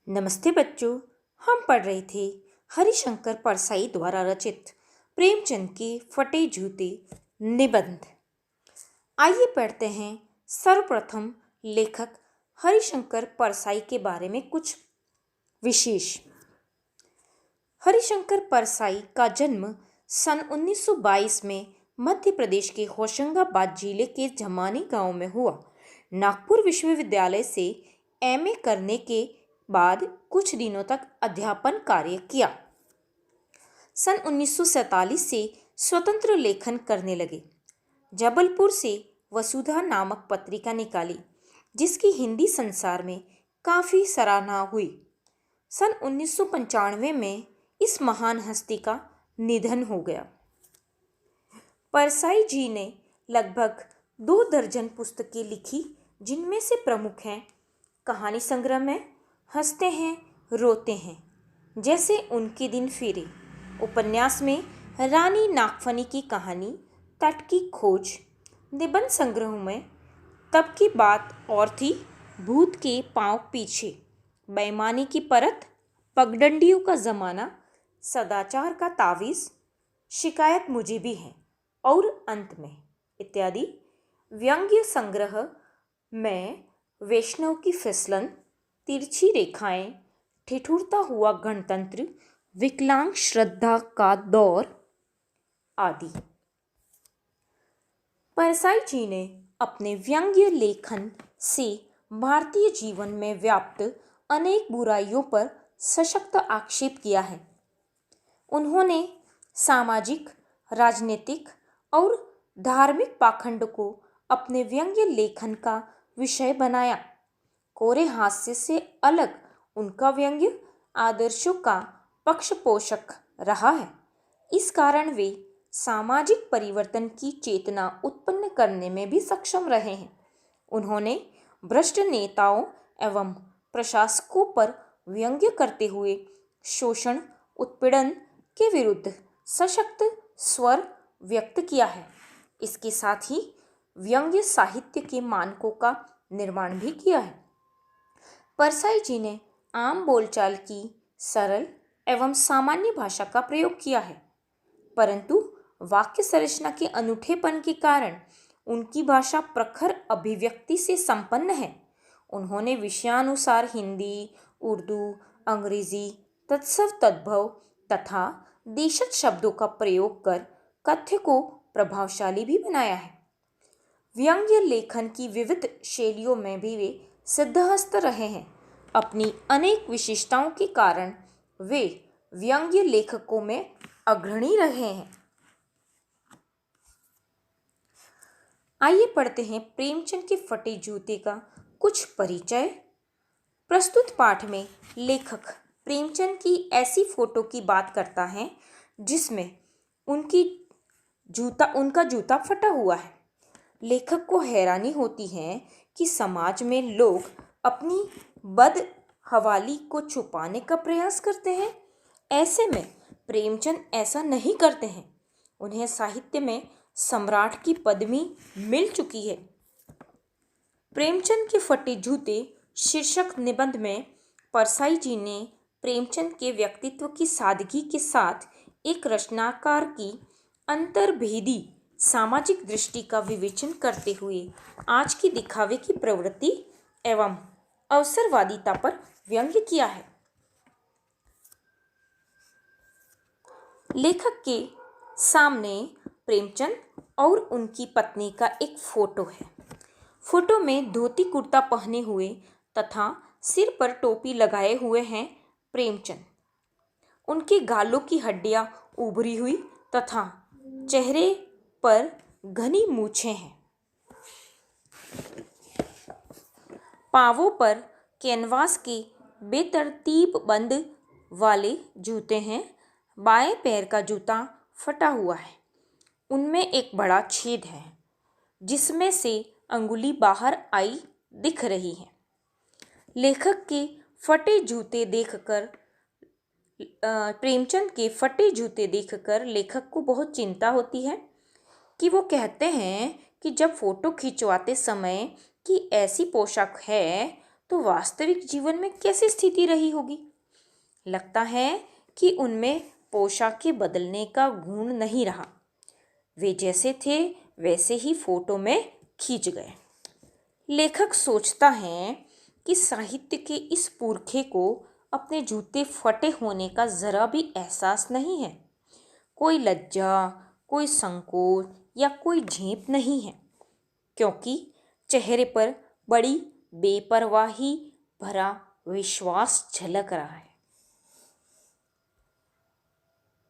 नमस्ते बच्चों। हम पढ़ रहे थे हरिशंकर परसाई द्वारा रचित प्रेमचंद के फटे जूते निबंध। आइए पढ़ते हैं सर्वप्रथम लेखक हरिशंकर परसाई के बारे में कुछ विशेष। हरिशंकर परसाई का जन्म सन 1922 में मध्य प्रदेश के होशंगाबाद जिले के झमानी गांव में हुआ। नागपुर विश्वविद्यालय से एमए करने के बाद कुछ दिनों तक अध्यापन कार्य किया। सन 1947 से स्वतंत्र लेखन करने लगे। जबलपुर से वसुधा नामक पत्रिका निकाली, जिसकी हिंदी संसार में काफ़ी सराहना हुई। सन 1995 में इस महान हस्ती का निधन हो गया। परसाई जी ने लगभग 2 दर्जन पुस्तकें लिखी, जिनमें से प्रमुख हैं कहानी संग्रह में हंसते हैं रोते हैं, जैसे उनके दिन फिरे, उपन्यास में रानी नागफनी की कहानी तट की खोज, निबंध संग्रह में तब की बात और थी, भूत के पांव पीछे, बेईमानी की परत, पगडंडियों का ज़माना, सदाचार का तावीज़, शिकायत मुझे भी है और अंत में इत्यादि। व्यंग्य संग्रह में वैष्णव की फिसलन, तिरछी रेखाएं, ठिठुरता हुआ गणतंत्र, विकलांग श्रद्धा का दौर आदि। परसाई जी ने अपने व्यंग्य लेखन से भारतीय जीवन में व्याप्त अनेक बुराइयों पर सशक्त आक्षेप किया है। उन्होंने सामाजिक, राजनीतिक और धार्मिक पाखंड को अपने व्यंग्य लेखन का विषय बनाया। कोरे हास्य से अलग उनका व्यंग्य आदर्शों का पक्षपोषक रहा है। इस कारण वे सामाजिक परिवर्तन की चेतना उत्पन्न करने में भी सक्षम रहे हैं। उन्होंने भ्रष्ट नेताओं एवं प्रशासकों पर व्यंग्य करते हुए शोषण, उत्पीड़न के विरुद्ध सशक्त स्वर व्यक्त किया है। इसके साथ ही व्यंग्य साहित्य के मानकों का निर्माण भी किया है। परसाई जी ने आम बोलचाल की सरल एवं सामान्य भाषा का प्रयोग किया है, परंतु वाक्य संरचना के अनूठेपन के कारण उनकी भाषा प्रखर अभिव्यक्ति से संपन्न है। उन्होंने विषयानुसार हिंदी, उर्दू, अंग्रेजी, तत्सव तद्भव तथा देशज शब्दों का प्रयोग कर कथ्य को प्रभावशाली भी बनाया है। व्यंग्य लेखन की विविध शैलियों में भी वे सिद्धहस्त रहे हैं। अपनी अनेक विशेषताओं के कारण वे व्यंग्य लेखकों में अग्रणी रहे हैं। आइए पढ़ते हैं प्रेमचंद के फटे जूते का कुछ परिचय। प्रस्तुत पाठ में लेखक प्रेमचंद की ऐसी फोटो की बात करता है जिसमें उनका जूता फटा हुआ है। लेखक को हैरानी होती है कि समाज में लोग अपनी बदहवाली को छुपाने का प्रयास करते हैं। ऐसे में प्रेमचंद ऐसा नहीं करते हैं। उन्हें साहित्य में सम्राट की पदवी मिल चुकी है। प्रेमचंद के फटे जूते शीर्षक निबंध में परसाई जी ने प्रेमचंद के व्यक्तित्व की सादगी के साथ एक रचनाकार की अंतर्भेदी सामाजिक दृष्टि का विवेचन करते हुए आज की दिखावे की प्रवृत्ति एवं अवसरवादिता पर व्यंग्य किया है। लेखक के सामने प्रेमचंद और उनकी पत्नी का एक फोटो है। फोटो में धोती कुर्ता पहने हुए तथा सिर पर टोपी लगाए हुए हैं प्रेमचंद। उनके गालों की हड्डियां उभरी हुई तथा चेहरे पर घनी मूछें हैं। पांवों पर कैनवास के बेतरतीब बंद वाले जूते हैं। बाएं पैर का जूता फटा हुआ है। उनमें एक बड़ा छेद है जिसमें से अंगुली बाहर आई दिख रही है। लेखक के फटे जूते देखकर प्रेमचंद के फटे जूते देखकर लेखक को बहुत चिंता होती है कि वो कहते हैं कि जब फोटो खिंचवाते समय कि ऐसी पोशाक है तो वास्तविक जीवन में कैसी स्थिति रही होगी। लगता है कि उनमें पोशाकें बदलने का गुण नहीं रहा। वे जैसे थे वैसे ही फोटो में खींच गए। लेखक सोचता है कि साहित्य के इस पुरखे को अपने जूते फटे होने का जरा भी एहसास नहीं है। कोई लज्जा, कोई संकोच या कोई झेप नहीं है, क्योंकि चेहरे पर बड़ी बेपरवाही भरा विश्वास झलक रहा है।